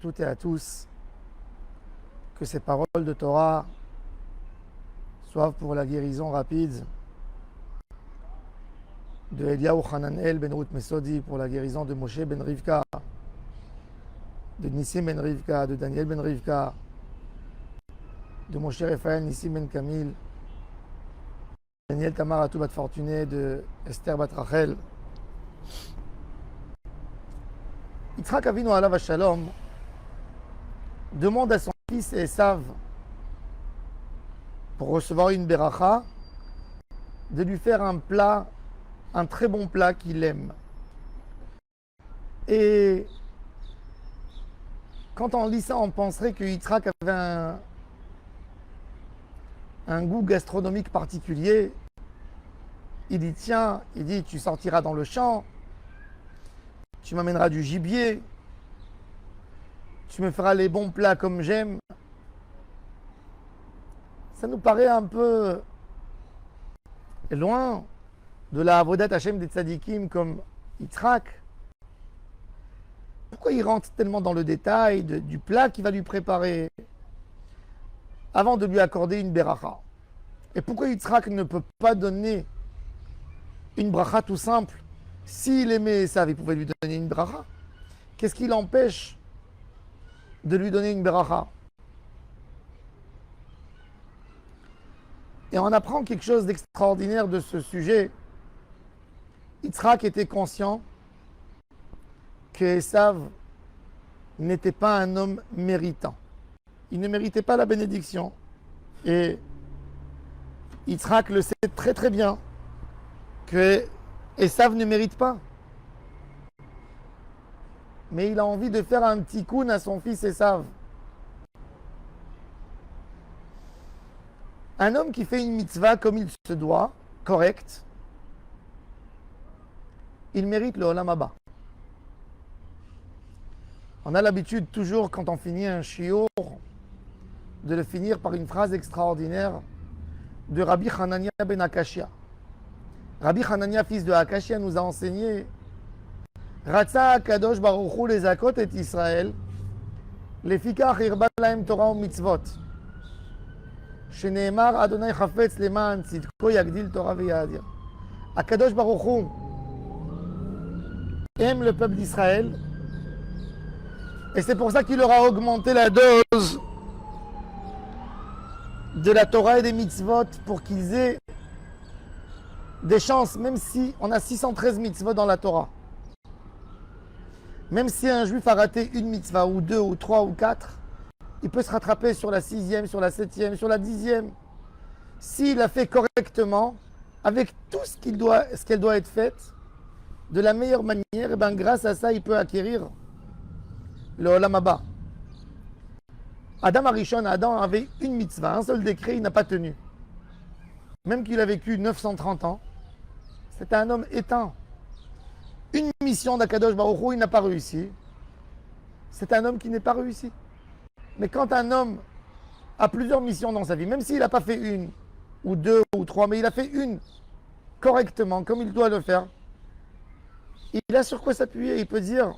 toutes et à tous, que ces paroles de Torah soient pour la guérison rapide de Eliyahu Hananel ben Ruth Mesodi, pour la guérison de Moshe ben Rivka, de Nissim ben Rivka, de Daniel ben Rivka, de Moshe Raphaël Nissim ben Kamil, Daniel Tamar Atou bat Fortuné, de Esther bat Rachel. Yitzhak Avinu alav Shalom demande à son fils Esav, pour recevoir une beracha, de lui faire un plat, un très bon plat qu'il aime. Et quand on lit ça, on penserait que Yitzhak avait un goût gastronomique particulier. Il dit, tiens, tu sortiras dans le champ, tu m'amèneras du gibier, tu me feras les bons plats comme j'aime. Ça nous paraît un peu loin de la Avodat Hashem des Tzadikim comme Yitzhak. Pourquoi il rentre tellement dans le détail du plat qu'il va lui préparer avant de lui accorder une beracha? Et pourquoi Yitzhak ne peut pas donner une bracha tout simple? S'il aimait Esav, il pouvait lui donner une bracha. Qu'est-ce qui l'empêche de lui donner une beracha? Et on apprend quelque chose d'extraordinaire de ce sujet. Yitzhak était conscient que Esav n'était pas un homme méritant. Il ne méritait pas la bénédiction. Et Yitzhak le sait très très bien que Esav ne mérite pas. Mais il a envie de faire un tikkun à son fils Esav. Un homme qui fait une mitzvah comme il se doit, correct, il mérite le Olam Haba. On a l'habitude toujours, quand on finit un shiur, de le finir par une phrase extraordinaire de Rabbi Hanania ben Akashia. Rabbi Hanania, fils de Akashia, nous a enseigné Ratza Kadosh Baruch Hu lezakot et Israël, lefikach irba lahem Torah u'mitzvot, sheneemar Adonai chafetz leman tzidko yagdil Torah ve'yadir. Akadosh Baruch Hu aime le peuple d'Israël, et c'est pour ça qu'il leur a augmenté la dose de la Torah et des mitzvot pour qu'ils aient des chances, même si on a 613 mitzvot dans la Torah. Même si un juif a raté une mitzvah, ou deux, ou trois, ou quatre, il peut se rattraper sur la 6e, sur la 7e, sur la 10e. S'il a fait correctement, avec tout ce qu'elle doit être faite, de la meilleure manière, et bien grâce à ça, il peut acquérir le Olam Haba. Adam Arishon, Adam avait une mitzvah, un seul décret, il n'a pas tenu. Même qu'il a vécu 930 ans, c'était un homme éteint. Une mission d'Akadosh Baruch Hu, il n'a pas réussi. C'est un homme qui n'est pas réussi. Mais quand un homme a plusieurs missions dans sa vie, même s'il n'a pas fait une, ou deux, ou trois, mais il a fait une correctement, comme il doit le faire, il a sur quoi s'appuyer. Il peut dire,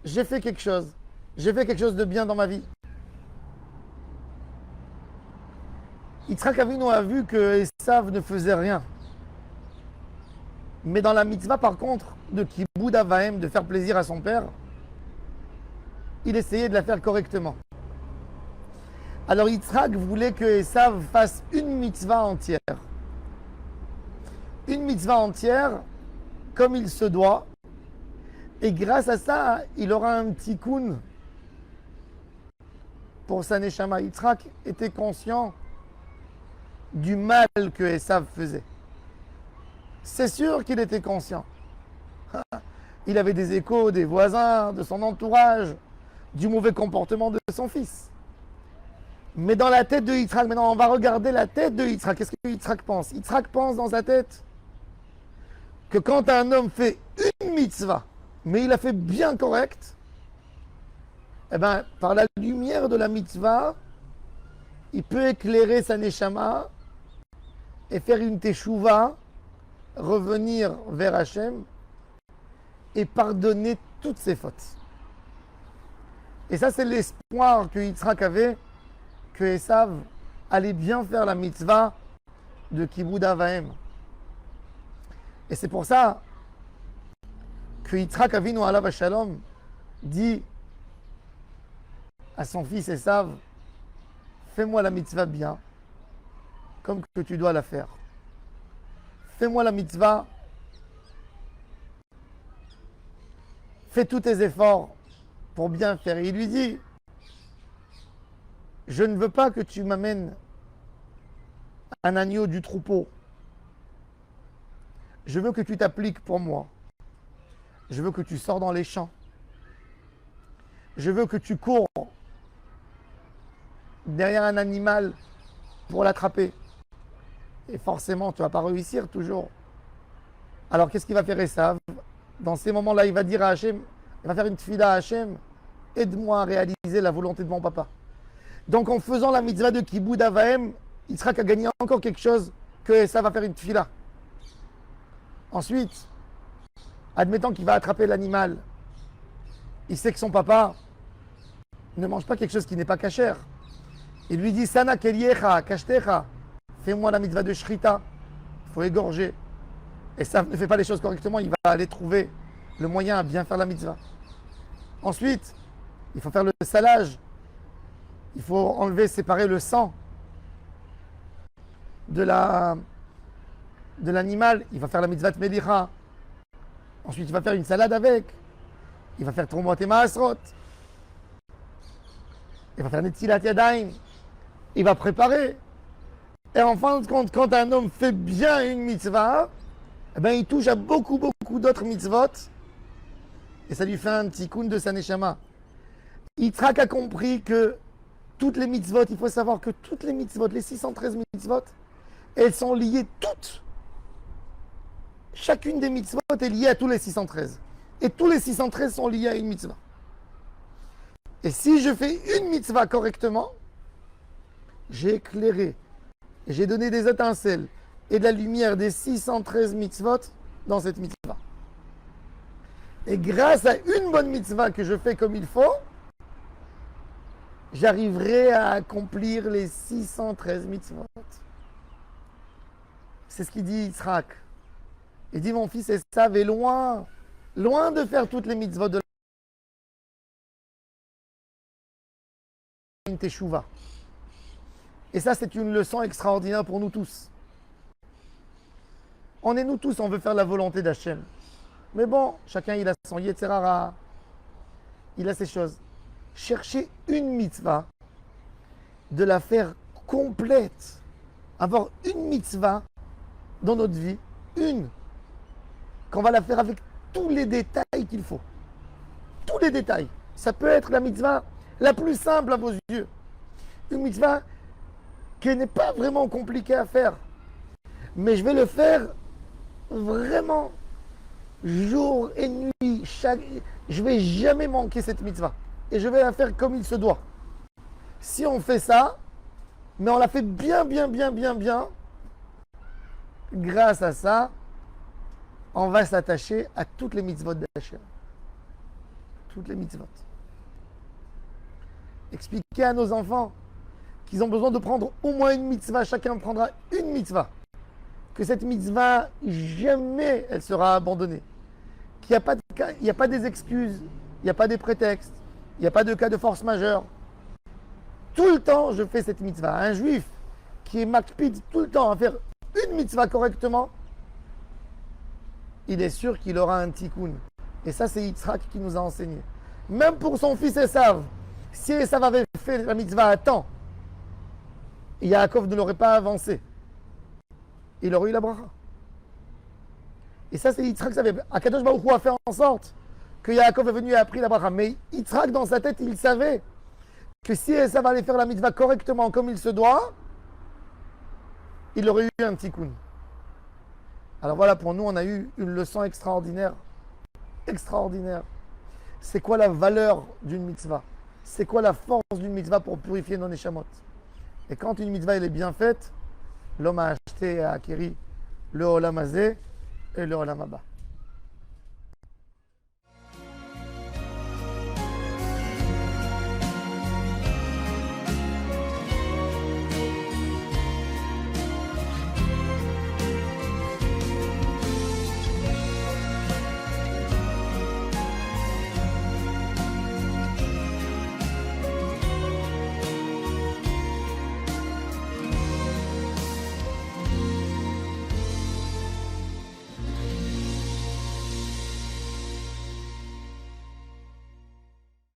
j'ai fait quelque chose de bien dans ma vie. Yitzhak Avinu a vu que Esav ne faisait rien. Mais dans la mitzvah, par contre, de Kibboud Avaim, de faire plaisir à son père, il essayait de la faire correctement. Alors Yitzhak voulait que Esav fasse une mitzvah entière. Une mitzvah entière, comme il se doit. Et grâce à ça, il aura un tikkun pour sa neshama. Yitzhak était conscient du mal que Esav faisait. C'est sûr qu'il était conscient. Il avait des échos des voisins, de son entourage, du mauvais comportement de son fils. Mais dans la tête de Yitzhak, maintenant on va regarder la tête de Yitzhak. Qu'est-ce que Yitzhak pense? Yitzhak pense dans sa tête que quand un homme fait une mitzvah, mais il a fait bien correct, eh ben, par la lumière de la mitzvah, il peut éclairer sa neshama et faire une teshuva, revenir vers Hachem et pardonner toutes ses fautes. Et ça, c'est l'espoir que Yitzhak avait, que Esav allait bien faire la mitzvah de Kibud Avaim. Et c'est pour ça que Yitzhak Avinu alav Shalom dit à son fils Esav, fais-moi la mitzvah bien, comme que tu dois la faire. Fais-moi la mitzvah, fais tous tes efforts pour bien faire. Et il lui dit, je ne veux pas que tu m'amènes un agneau du troupeau. Je veux que tu t'appliques pour moi. Je veux que tu sors dans les champs. Je veux que tu cours derrière un animal pour l'attraper. Et forcément, tu ne vas pas réussir toujours. Alors, qu'est-ce qu'il va faire Esav? Dans ces moments-là, il va dire à Hachem, il va faire une tfila à Hachem, aide-moi à réaliser la volonté de mon papa. Donc, en faisant la mitzvah de Kibud Avaim, Yitzhak a gagné encore quelque chose que Esav va faire une tfila. Ensuite, admettant qu'il va attraper l'animal, il sait que son papa ne mange pas quelque chose qui n'est pas cachère. Il lui dit, Sana keliecha, kashtecha, fais-moi la mitzvah de shrita. Il faut égorger. Et ça ne fait pas les choses correctement, il va aller trouver le moyen à bien faire la mitzvah. Ensuite, il faut faire le salage. Il faut enlever, séparer le sang de l'animal. Il va faire la mitzvah de melicha. Ensuite, il va faire une salade avec. Il va faire tromot et maasrot. Il va faire netzilat yadayim. Il va préparer. Et en fin de compte, quand un homme fait bien une mitzvah, eh ben, il touche à beaucoup d'autres mitzvot. Et ça lui fait un tikkun de sa neshama. Yitzhak a compris que toutes les mitzvot, il faut savoir que toutes les mitzvot, les 613 mitzvot, elles sont liées toutes. Chacune des mitzvot est liée à tous les 613. Et tous les 613 sont liés à une mitzvah. Et si je fais une mitzvah correctement, j'ai éclairé, et j'ai donné des étincelles et de la lumière des 613 mitzvot dans cette mitzvah. Et grâce à une bonne mitzvah que je fais comme il faut, j'arriverai à accomplir les 613 mitzvot. C'est ce qu'il dit Yitzhak. Il dit, mon fils Esav est loin de faire toutes les mitzvot de la teshuva. Et ça, c'est une leçon extraordinaire pour nous tous. Nous tous, on veut faire la volonté d'Hachem. Mais bon, chacun, il a son yetzerara. Il a ses choses. Chercher une mitzvah, de la faire complète. Avoir une mitzvah dans notre vie, qu'on va la faire avec tous les détails qu'il faut. Tous les détails. Ça peut être la mitzvah la plus simple à vos yeux. Une mitzvah qui n'est pas vraiment compliquée à faire. Mais je vais le faire vraiment jour et nuit. Je ne vais jamais manquer cette mitzvah. Et je vais la faire comme il se doit. Si on fait ça, mais on la fait bien, grâce à ça, on va s'attacher à toutes les mitzvot d'Hachem. Toutes les mitzvot. Expliquer à nos enfants qu'ils ont besoin de prendre au moins une mitzvah. Chacun prendra une mitzvah. Que cette mitzvah, jamais elle sera abandonnée. Qu'il n'y a pas des excuses, il n'y a pas des prétextes, il n'y a pas de cas de force majeure. Tout le temps, je fais cette mitzvah. Un juif qui est makpid tout le temps à faire une mitzvah correctement, il est sûr qu'il aura un tikkun. Et ça, c'est Yitzhak qui nous a enseigné. Même pour son fils Esav, si Esav avait fait la mitzvah à temps, Yaakov ne l'aurait pas avancé. Il aurait eu la bracha. Et ça, c'est Yitzhak qui savait. Akadosh Baruch Hu a fait en sorte que Yaakov est venu et a pris la bracha. Mais Yitzhak, dans sa tête, il savait que si Esav allait faire la mitzvah correctement comme il se doit, il aurait eu un tikkun. Alors voilà, pour nous, on a eu une leçon extraordinaire. Extraordinaire. C'est quoi la valeur d'une mitzvah? C'est quoi la force d'une mitzvah pour purifier nos neshamot? Et quand une mitzvah elle est bien faite, l'homme a acheté et a acquis le olam hazé et le olam haba.